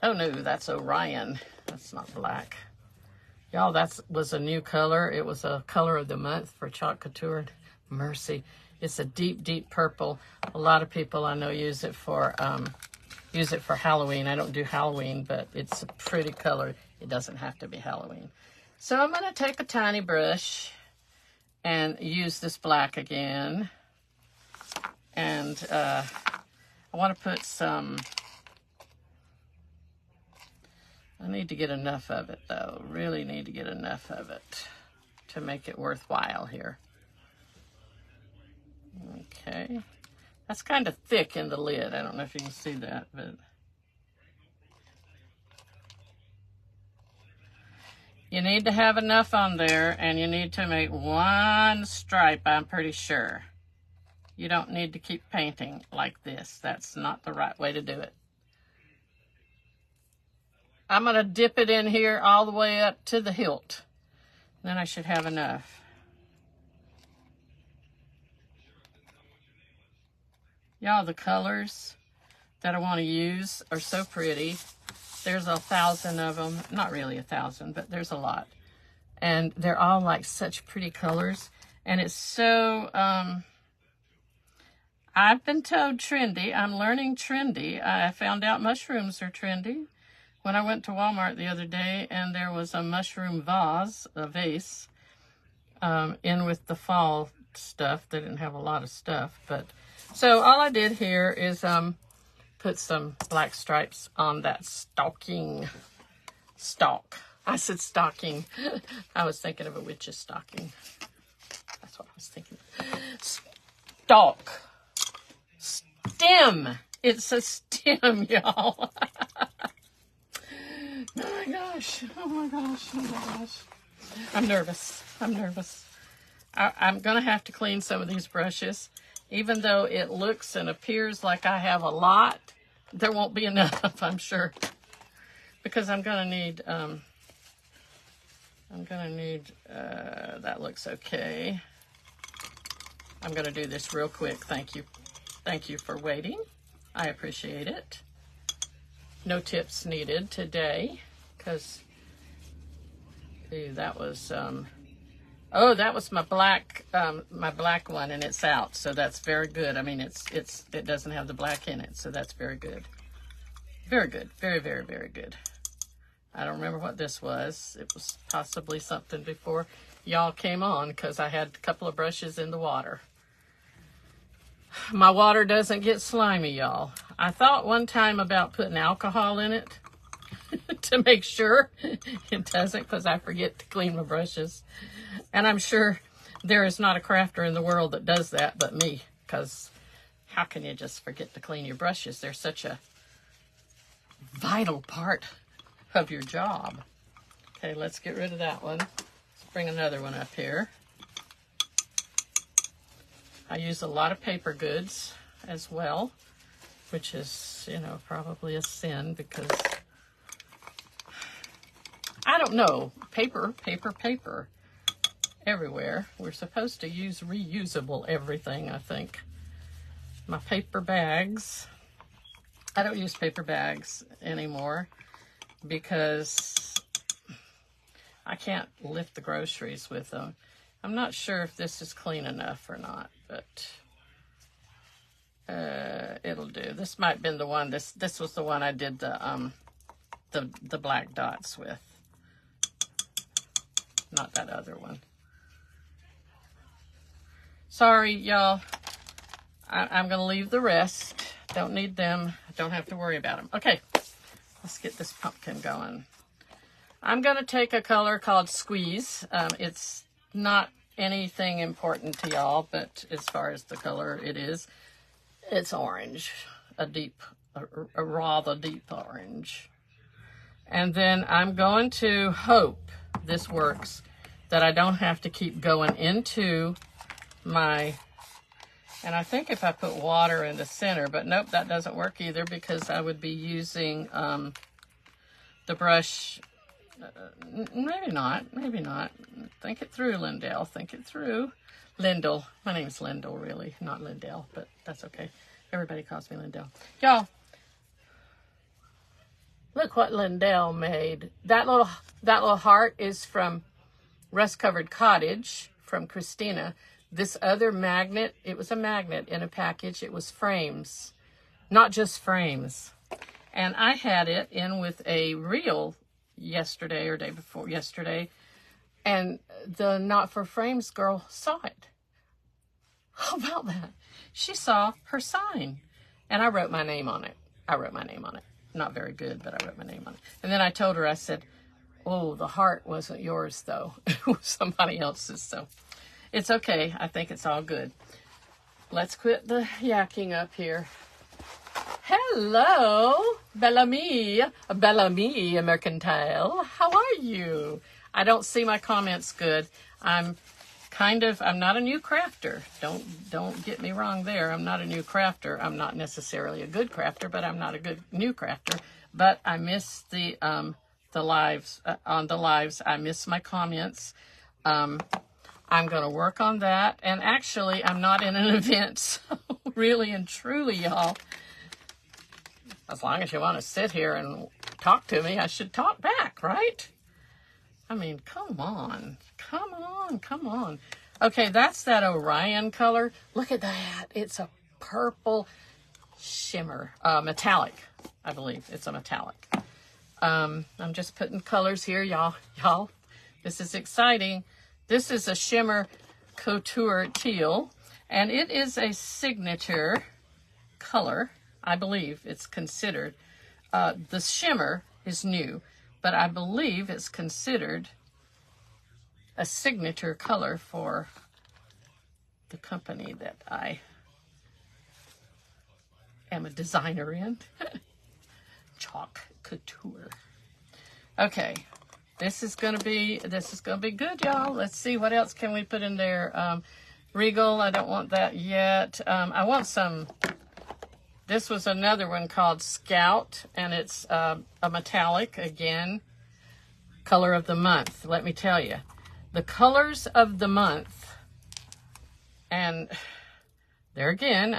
no, that's Orion. That's not black. Y'all, that was a new color. It was a color of the month for Chalk Couture. Mercy. It's a deep, deep purple. A lot of people I know use it for Halloween. I don't do Halloween, but it's a pretty color. It doesn't have to be Halloween. So I'm going to take a tiny brush and use this black again. And I want to put some, I need to get enough of it though. Really need to get enough of it to make it worthwhile here. Okay. That's kind of thick in the lid. I don't know if you can see that, but you need to have enough on there, and you need to make one stripe, I'm pretty sure. You don't need to keep painting like this. That's not the right way to do it. I'm going to dip it in here all the way up to the hilt. Then I should have enough. Y'all, the colors that I want to use are so pretty. There's 1,000 of them. Not really 1,000, but there's a lot. And they're all like such pretty colors. And it's so, I've been told trendy. I'm learning trendy. I found out mushrooms are trendy when I went to Walmart the other day, and there was a mushroom vase, in with the fall stuff. They didn't have a lot of stuff, but so all I did here is put some black stripes on that stalk. I said stocking. I was thinking of a witch's stocking. That's what I was thinking. Stalk. Stem. It's a stem, y'all. Oh my gosh. Oh my gosh. Oh my gosh. I'm nervous. I'm going to have to clean some of these brushes. Even though it looks and appears like I have a lot, there won't be enough, I'm sure. Because I'm going to need, that looks okay. I'm going to do this real quick. Thank you. Thank you for waiting. I appreciate it. No tips needed today, because that was that was my black one, and it's out, so that's very good. I mean, it doesn't have the black in it, so that's very good. Very good. Very, very, very good. I don't remember what this was. It was possibly something before y'all came on, because I had a couple of brushes in the water. My water doesn't get slimy, y'all. I thought one time about putting alcohol in it to make sure it doesn't, because I forget to clean my brushes. And I'm sure there is not a crafter in the world that does that but me, because how can you just forget to clean your brushes? They're such a vital part of your job. Okay, let's get rid of that one. Let's bring another one up here. I use a lot of paper goods as well, which is, probably a sin, because I don't know, paper everywhere. We're supposed to use reusable everything, I think. My paper bags. I don't use paper bags anymore because I can't lift the groceries with them. I'm not sure if this is clean enough or not, but it'll do. This might have been the one. This was the one I did the black dots with. Not that other one. Sorry, y'all. I'm going to leave the rest. Don't need them. Don't have to worry about them. Okay, let's get this pumpkin going. I'm going to take a color called Squeeze. It's not anything important to y'all, but as far as the color it's orange. A rather deep orange. And then I'm going to hope this works, that I don't have to keep going into my, and I think if I put water in the center, but nope, that doesn't work either, because I would be using the brush. Maybe not. Think it through, Lindell. Think it through. Lindell. My name's Lindell, really, not Lindell, but that's okay. Everybody calls me Lindell. Y'all, look what Lindell made. That little heart is from Rust Covered Cottage from Christina. This other magnet, it was a magnet in a package. It was frames, not just frames. And I had it in with a reel yesterday or day before yesterday, and the Not For Frames girl saw it. How about that? She saw her sign, and I wrote my name on it. Not very good, but I wrote my name on it. And then I told her, I said, oh, the heart wasn't yours though. It was somebody else's, so it's okay. I think it's all good. Let's quit the yakking up here. Hello, Bellamy Mercantile. How are you? I don't see my comments good. I'm not a new crafter. Don't get me wrong there. I'm not a new crafter. I'm not necessarily a good crafter, but I'm not a good new crafter. But I miss the lives, on the lives. I miss my comments. I'm going to work on that. And actually, I'm not in an event. So really and truly, y'all, as long as you want to sit here and talk to me, I should talk back, right? I mean, come on. Come on, come on. Okay, that's that Orion color. Look at that. It's a purple shimmer. Metallic, I believe. It's a metallic. I'm just putting colors here, y'all. This is exciting. This is a shimmer couture teal, and it is a signature color. I believe it's considered. The shimmer is new, but I believe it's considered a signature color for the company that I am a designer in. Chalk Couture. Okay, this is gonna be good, y'all. Let's see, what else can we put in there? Regal, I don't want that yet. I want some. This was another one called Scout, and it's a metallic, again, color of the month. Let me tell you, the colors of the month, and there again,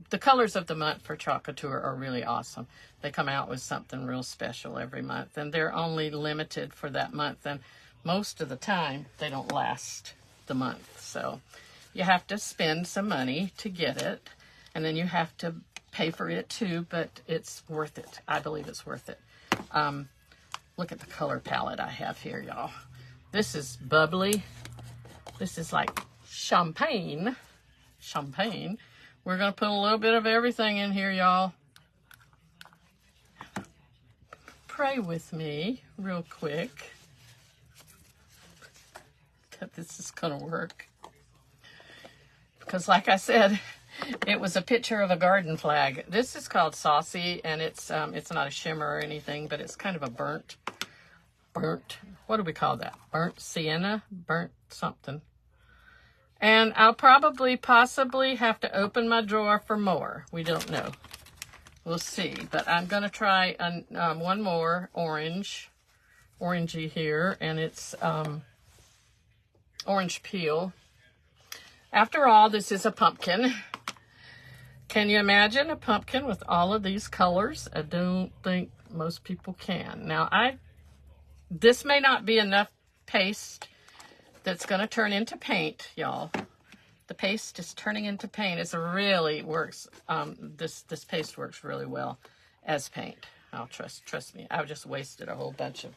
the colors of the month for Chalk Couture are really awesome. They come out with something real special every month, and they're only limited for that month, and most of the time, they don't last the month. So you have to spend some money to get it, and then you have to pay for it too, but it's worth it. I believe it's worth it. Look at the color palette I have here, y'all. This is bubbly. This is like champagne. We're gonna put a little bit of everything in here, y'all. Pray with me real quick that this is gonna work, because like I said, it was a picture of a garden flag. This is called Saucy, and it's not a shimmer or anything, but it's kind of a burnt, what do we call that? Burnt sienna, burnt something. And I'll possibly have to open my drawer for more. We don't know. We'll see. But I'm going to try one more orangey here, and it's orange peel. After all, this is a pumpkin. Can you imagine a pumpkin with all of these colors? I don't think most people can. Now, this may not be enough paste that's going to turn into paint, y'all. The paste is turning into paint. It really works. This paste works really well as paint. I'll trust me. I just wasted a whole bunch of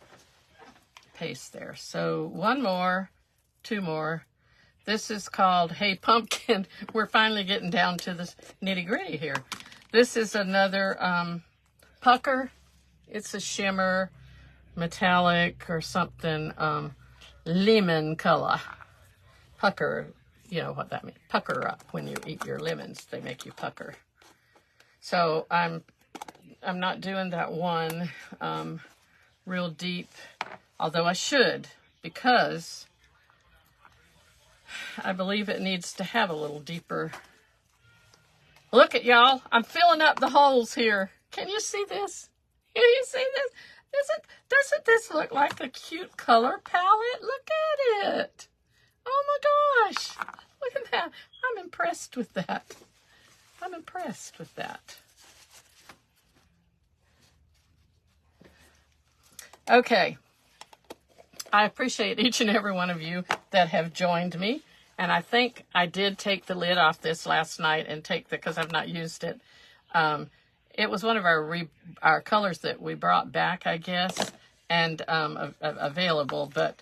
paste there. So one more, two more. This is called Hey Pumpkin. We're finally getting down to the nitty gritty here. This is another pucker. It's a shimmer, metallic or something. Lemon color. Pucker, you know what that means. Pucker up. When you eat your lemons, they make you pucker. So I'm not doing that one real deep, although I should, because I believe it needs to have a little deeper. Look at y'all. I'm filling up the holes here. Can you see this? Can you see this? Doesn't this look like a cute color palette? Look at it. Oh my gosh. Look at that. I'm impressed with that. I'm impressed with that. Okay. I appreciate each and every one of you that have joined me. And I think I did take the lid off this last night and because I've not used it. It was one of our colors that we brought back, I guess, and available. But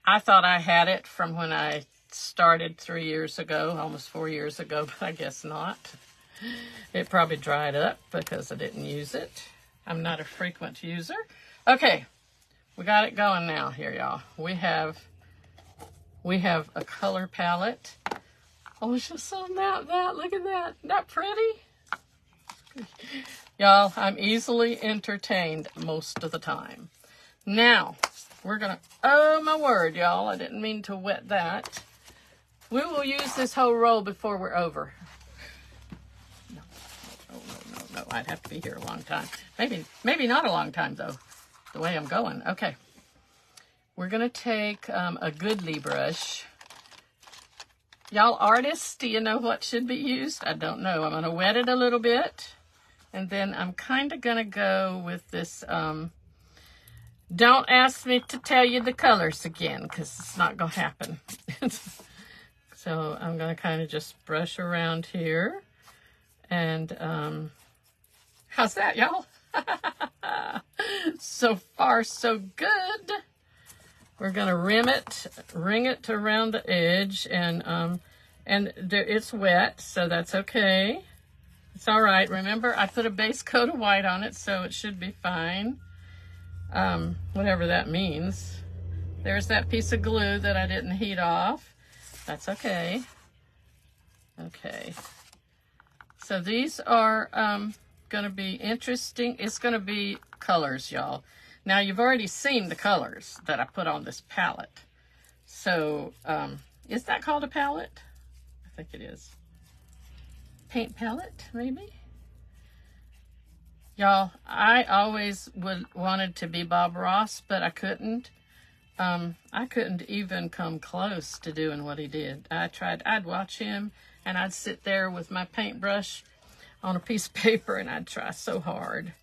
I thought I had it from when I started 3 years ago, almost 4 years ago, but I guess not. It probably dried up because I didn't use it. I'm not a frequent user. Okay, we got it going now here, y'all. We have a color palette. Oh, it's just so that. Look at that. Isn't that pretty? Y'all, I'm easily entertained most of the time. Now, we're going to, oh my word, y'all, I didn't mean to wet that. We will use this whole roll before we're over. No, I'd have to be here a long time. Maybe not a long time, though, the way I'm going. Okay. We're going to take a Goodly brush. Y'all artists, do you know what should be used? I don't know. I'm going to wet it a little bit. And then I'm kind of going to go with this, don't ask me to tell you the colors again, because it's not going to happen. So I'm going to kind of just brush around here. And how's that, y'all? So far, so good. We're going to ring it around the edge, and it's wet, so that's okay. It's all right. Remember, I put a base coat of white on it, so it should be fine. Whatever that means. There's that piece of glue that I didn't heat off. That's okay. Okay. So these are going to be interesting. It's going to be colors, y'all. Now, you've already seen the colors that I put on this palette. So, is that called a palette? I think it is. Paint palette, maybe? Y'all, I always wanted to be Bob Ross, but I couldn't. I couldn't even come close to doing what he did. I tried. I'd watch him, and I'd sit there with my paintbrush on a piece of paper, and I'd try so hard.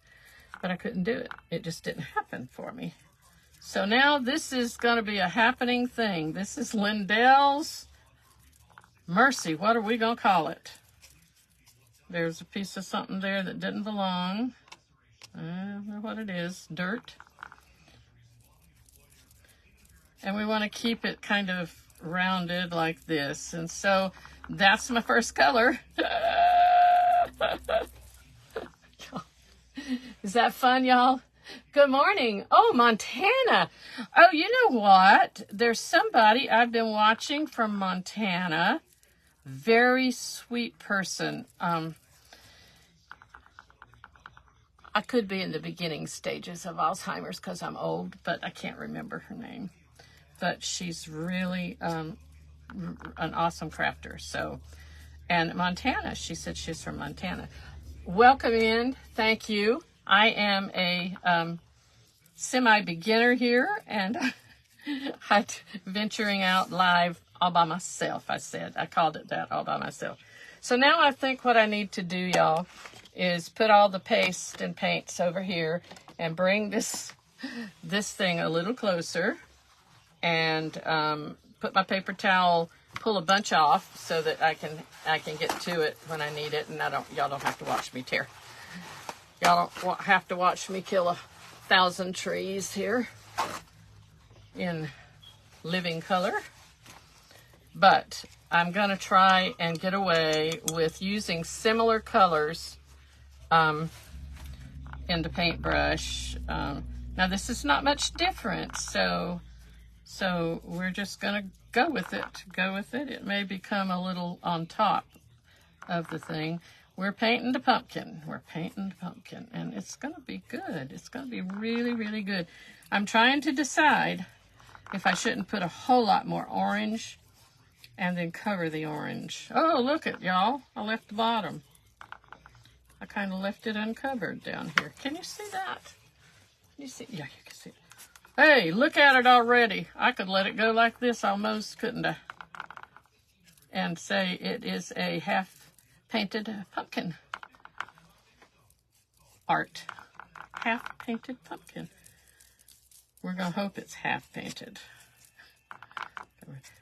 But I couldn't do it. It just didn't happen for me. So now this is going to be a happening thing. This is Lindell's Mercy. What are we going to call it? There's a piece of something there that didn't belong. I don't know what it is. Dirt. And we want to keep it kind of rounded like this. And so that's my first color. Is that fun, y'all? Good morning. Oh, Montana. Oh, you know what? There's somebody I've been watching from Montana. Very sweet person. I could be in the beginning stages of Alzheimer's because I'm old, but I can't remember her name. But she's really an awesome crafter. So, and Montana, she said she's from Montana. Welcome in. Thank you. I am a semi-beginner here, and I'm venturing out live all by myself, I called it that, all by myself. So now I think what I need to do, y'all, is put all the paste and paints over here and bring this thing a little closer and put my paper towel, pull a bunch off so that I can get to it when I need it, and y'all don't have to watch me tear. Y'all don't have to watch me kill 1,000 trees here in living color. But I'm going to try and get away with using similar colors in the paintbrush. Now, this is not much different, so we're just going to go with it. It may become a little on top of the thing. We're painting the pumpkin. And it's going to be good. It's going to be really, really good. I'm trying to decide if I shouldn't put a whole lot more orange and then cover the orange. Oh, look it, y'all. I left the bottom. I kind of left it uncovered down here. Can you see that? Can you see? Yeah, you can see it. Hey, look at it already. I could let it go like this almost, couldn't I? And say it is a half-painted pumpkin. Art. Half-painted pumpkin. We're going to hope it's half-painted.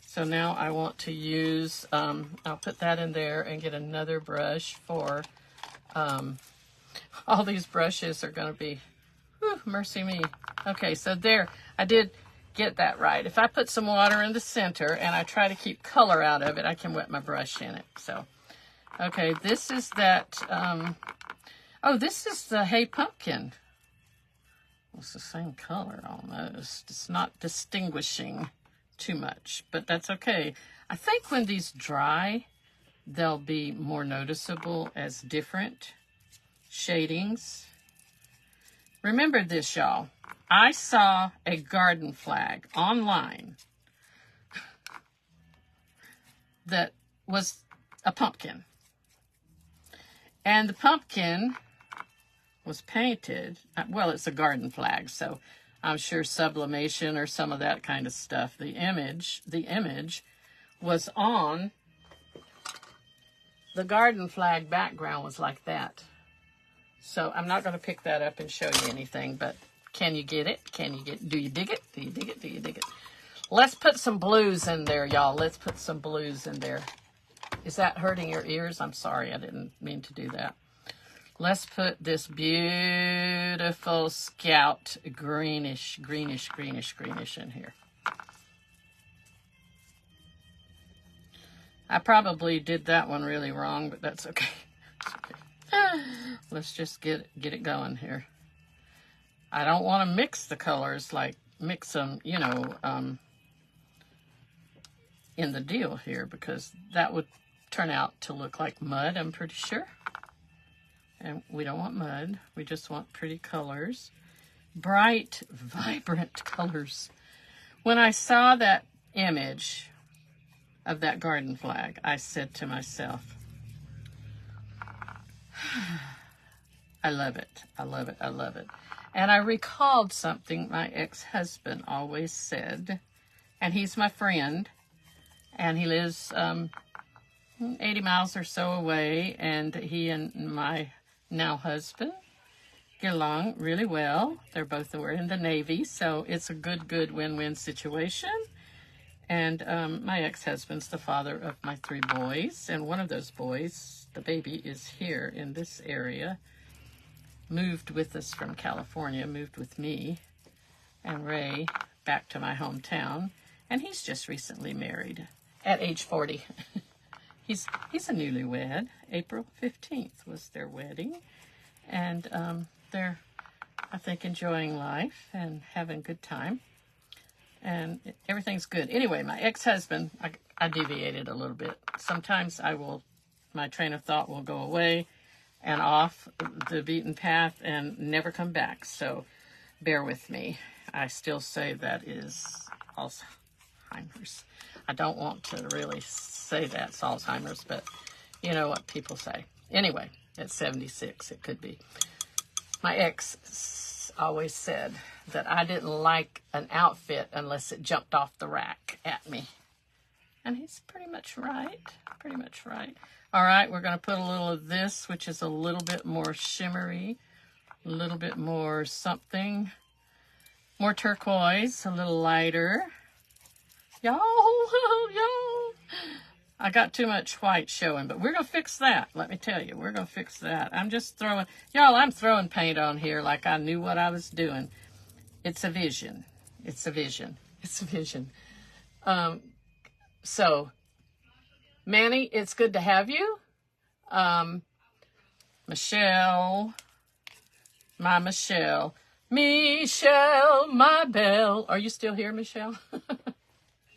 So now I want to use, I'll put that in there and get another brush for, all these brushes are going to be, whew, mercy me. Okay, so there, I did get that right. If I put some water in the center and I try to keep color out of it, I can wet my brush in it. So, okay, this is that, this is the Hey Pumpkin. It's the same color almost. It's not distinguishing too much, but that's okay. I think when these dry, they'll be more noticeable as different shadings. Remember this, y'all. I saw a garden flag online that was a pumpkin. And the pumpkin was painted, well, it's a garden flag, so I'm sure sublimation or some of that kind of stuff. The image was on the garden flag background was like that. So I'm not going to pick that up and show you anything, but can you get it? Do you dig it? Do you dig it? Do you dig it? Let's put some blues in there, y'all. Let's put some blues in there. Is that hurting your ears? I'm sorry, I didn't mean to do that. Let's put this beautiful Scout greenish in here. I probably did that one really wrong, but that's okay. That's okay. Let's just get it going here. I don't want to mix the colors, like mix them, you know, in the deal here, because that would turn out to look like mud, I'm pretty sure. And we don't want mud. We just want pretty colors. Bright, vibrant colors. When I saw that image of that garden flag, I said to myself, I love it. I love it. I love it. And I recalled something my ex-husband always said, and he's my friend, and he lives 80 miles or so away, and he and my now husband get along really well. They're both in the Navy, so it's a good win-win situation. And my ex-husband's the father of my 3 boys, and one of those boys, the baby, is here in this area. Moved with us from California, moved with me and Ray back to my hometown, and he's just recently married at age 40. He's a newlywed. April 15th was their wedding, and they're, I think, enjoying life and having a good time, and everything's good. Anyway, my ex-husband, I deviated a little bit. Sometimes my train of thought will go away and off the beaten path and never come back. So bear with me. I still say that is Alzheimer's. I don't want to really say that's Alzheimer's, but you know what people say. Anyway, at 76, it could be. My ex always said that I didn't like an outfit unless it jumped off the rack at me. And he's pretty much right. Pretty much right. All right, we're going to put a little of this, which is a little bit more shimmery, a little bit more something, more turquoise, a little lighter. Y'all, I got too much white showing, but we're going to fix that. Let me tell you, we're going to fix that. I'm just throwing, y'all, I'm throwing paint on here like I knew what I was doing. It's a vision. It's a vision. It's a vision. So, Manny, it's good to have you. Michelle, my Michelle, my belle. Are you still here, Michelle?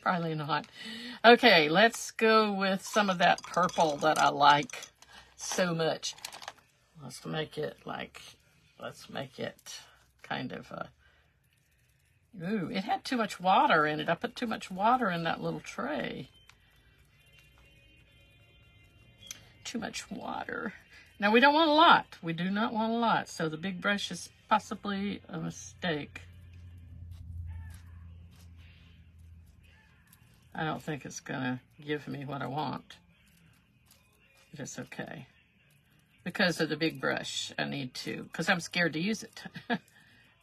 Probably not. Okay, let's go with some of that purple that I like so much. Let's make it kind of a, ooh, it had too much water in it. I put too much water in that little tray. Too much water. Now, we don't want a lot. We do not want a lot. So the big brush is possibly a mistake. I don't think it's going to give me what I want. But it's okay. Because of the big brush, I need to, because I'm scared to use it.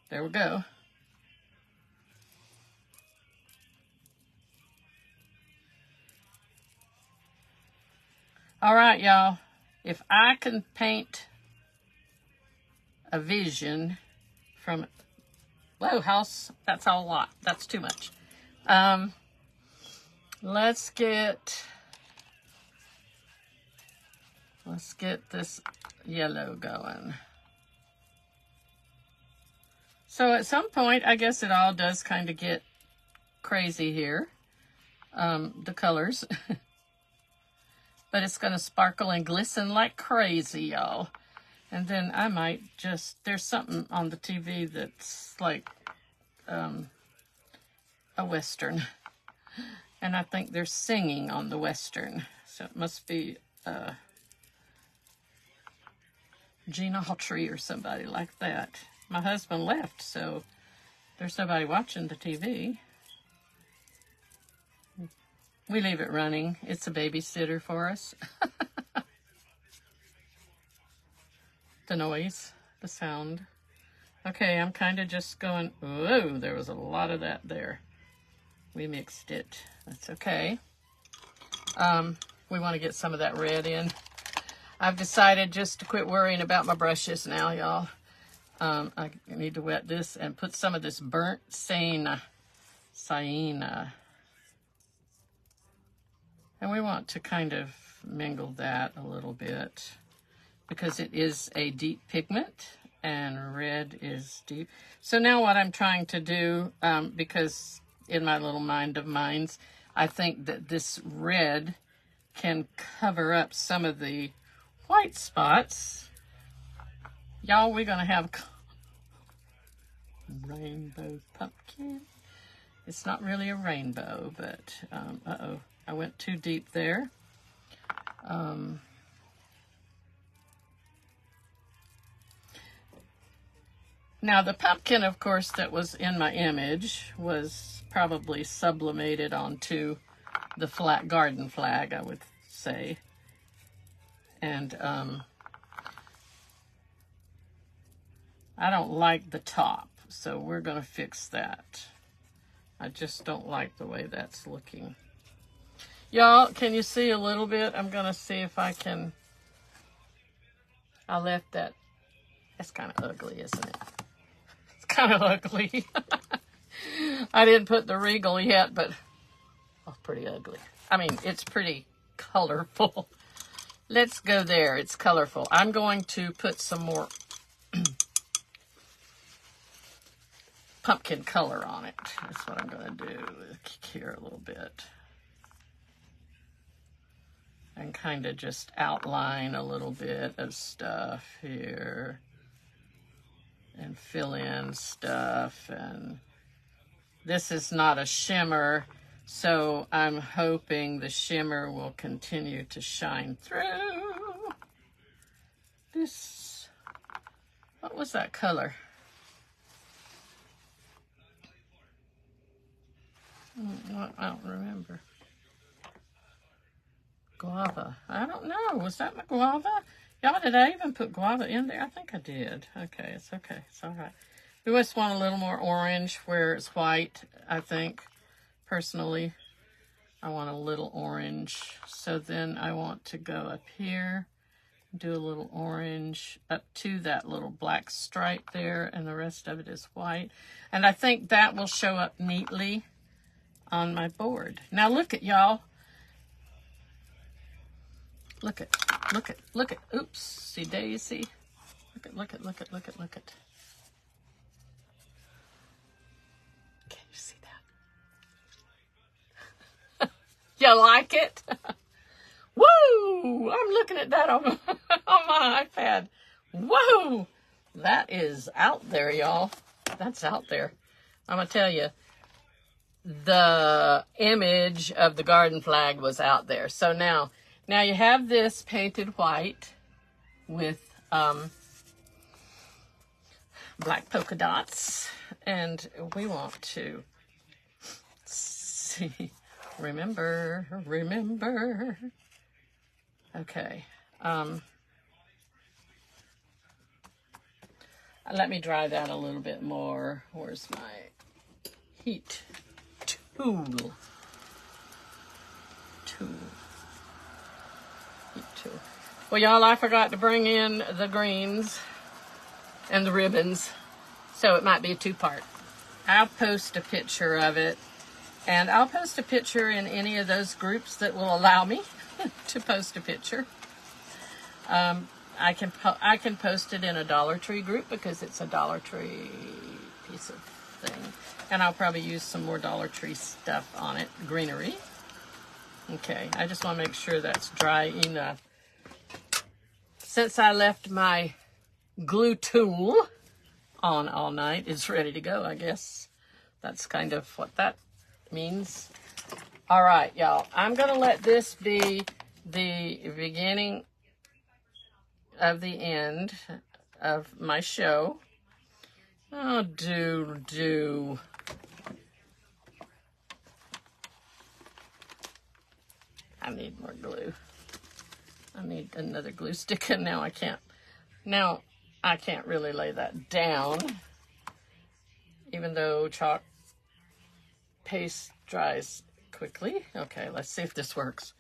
There we go. All right, y'all. If I can paint a vision from, whoa, house, that's a lot. That's too much. Let's get this yellow going. So at some point, I guess it all does kind of get crazy here, the colors. But it's going to sparkle and glisten like crazy, y'all. And then I might just, there's something on the TV that's like a Western. And I think they're singing on the Western. So it must be Gina Autry or somebody like that. My husband left, so there's nobody watching the TV. We leave it running. It's a babysitter for us. the noise, the sound. Okay, I'm kind of just going, whoa, there was a lot of that there. We mixed it. That's okay. We want to get some of that red in. I've decided just to quit worrying about my brushes now, y'all. I need to wet this and put some of this burnt sienna. And we want to kind of mingle that a little bit because it is a deep pigment and red is deep. So now what I'm trying to do, because in my little mind of minds, I think that this red can cover up some of the white spots. Y'all, we're going to have rainbow pumpkin. It's not really a rainbow, but, uh-oh, I went too deep there. Now, the pumpkin, of course, that was in my image was probably sublimated onto the garden flag, I would say. And I don't like the top, so we're going to fix that. I just don't like the way that's looking. Y'all, can you see a little bit? I'm going to see if I can. I left that. That's kind of ugly, isn't it? It's kind of ugly. I didn't put the regal yet, but oh, pretty ugly. I mean, it's pretty colorful. Let's go there. It's colorful. I'm going to put some more pumpkin color on it. That's what I'm going to do here a little bit. And kind of just outline a little bit of stuff here. And fill in stuff. And this is not a shimmer, so I'm hoping the shimmer will continue to shine through. This, what was that color? I don't remember. Guava. I don't know. Was that my guava? Y'all, did I even put guava in there? I think I did. Okay, it's okay. It's all right. We just want a little more orange where it's white, I think, personally. I want a little orange. So then I want to go up here, do a little orange up to that little black stripe there, and the rest of it is white. And I think that will show up neatly on my board. Now look at y'all. Look at, oopsie daisy. Look at. Can you see that? You like it? Woo! I'm looking at that on my iPad. Whoa! That is out there, y'all. That's out there. I'm going to tell you, the image of the garden flag was out there. So now you have this painted white with black polka dots, and we want to see, remember. Okay. Let me dry that a little bit more. Where's my heat tool? Well, y'all, I forgot to bring in the greens and the ribbons, so it might be a two-part. I'll post a picture of it, and I'll post a picture in any of those groups that will allow me to post a picture. I can post it in a Dollar Tree group because it's a Dollar Tree piece of thing, and I'll probably use some more Dollar Tree stuff on it, greenery. Okay, I just want to make sure that's dry enough. Since I left my glue tool on all night, it's ready to go, I guess. That's kind of what that means. All right, y'all. I'm going to let this be the beginning of the end of my show. Oh, do. I need more glue. I need another glue stick, and now I can't. Now, I can't really lay that down, even though chalk paste dries quickly. Okay, let's see if this works.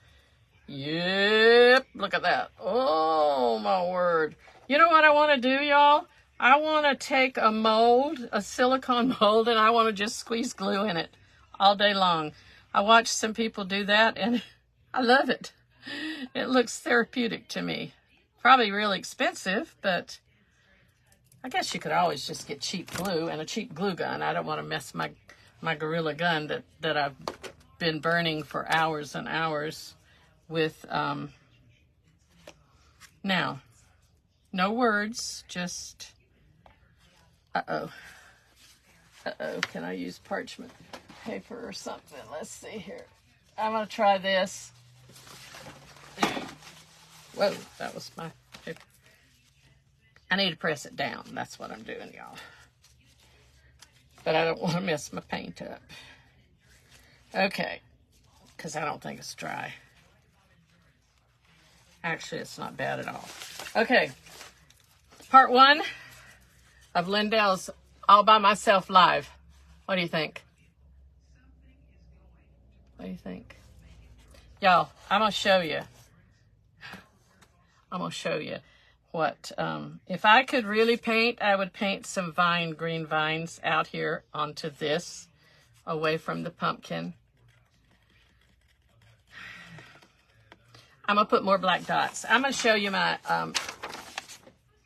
Yep, look at that. Oh, my word. You know what I want to do, y'all? I want to take a mold, a silicone mold, and I want to just squeeze glue in it all day long. I watched some people do that, and I love it. It looks therapeutic to me. Probably really expensive, but I guess you could always just get cheap glue and a cheap glue gun. I don't want to mess my Gorilla gun that I've been burning for hours and hours with. Now, no words, just, can I use parchment paper or something? Let's see here. I'm going to try this. Whoa, that was my paper. I need to press it down. That's what I'm doing, y'all. But I don't want to mess my paint up. Okay, because I don't think it's dry. Actually, it's not bad at all. Okay, part 1 of Lindell's All By Myself Live. What do you think? What do you think? Y'all, I'm going to show you. I'm going to show you what, if I could really paint, I would paint some green vines out here onto this, away from the pumpkin. I'm going to put more black dots. I'm going to show you my,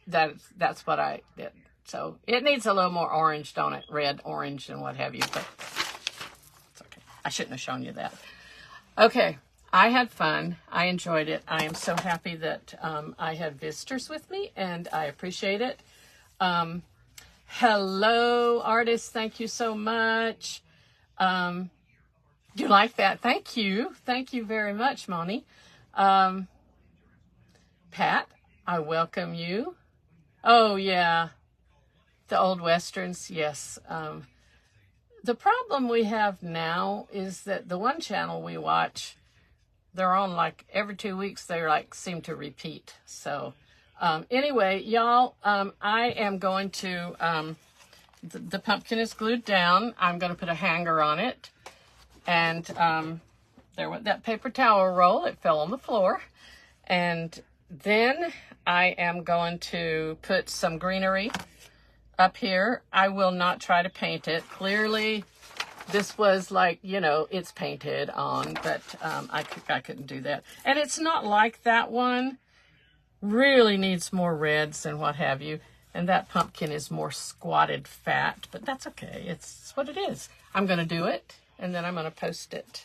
that's what I did. So it needs a little more orange, don't it? Red, orange, and what have you, but it's okay. I shouldn't have shown you that. Okay, I had fun. I enjoyed it. I am so happy that I had visitors with me, and I appreciate it. Hello, artists. Thank you so much. You like that? Thank you. Thank you very much, Moni. Pat, I welcome you. Oh, yeah. The old Westerns, yes. The problem we have now is that the one channel we watch, they're on like every 2 weeks, they like seem to repeat. So anyway, y'all, I am going to, the pumpkin is glued down. I'm going to put a hanger on it. And there went that paper towel roll. It fell on the floor. And then I am going to put some greenery up here. I will not try to paint it. Clearly, this was like, you know, it's painted on, but I couldn't do that. And it's not like that one. Really needs more reds and what have you. And that pumpkin is more squatted fat, but that's okay. It's what it is. I'm going to do it, and then I'm going to post it.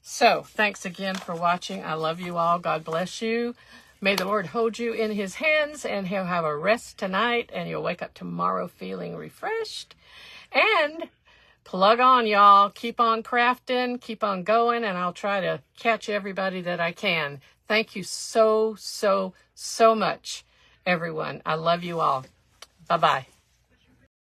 So, thanks again for watching. I love you all. God bless you. May the Lord hold you in his hands, and he'll have a rest tonight, and you'll wake up tomorrow feeling refreshed. And plug on, y'all. Keep on crafting. Keep on going, and I'll try to catch everybody that I can. Thank you so, so, so much, everyone. I love you all. Bye-bye.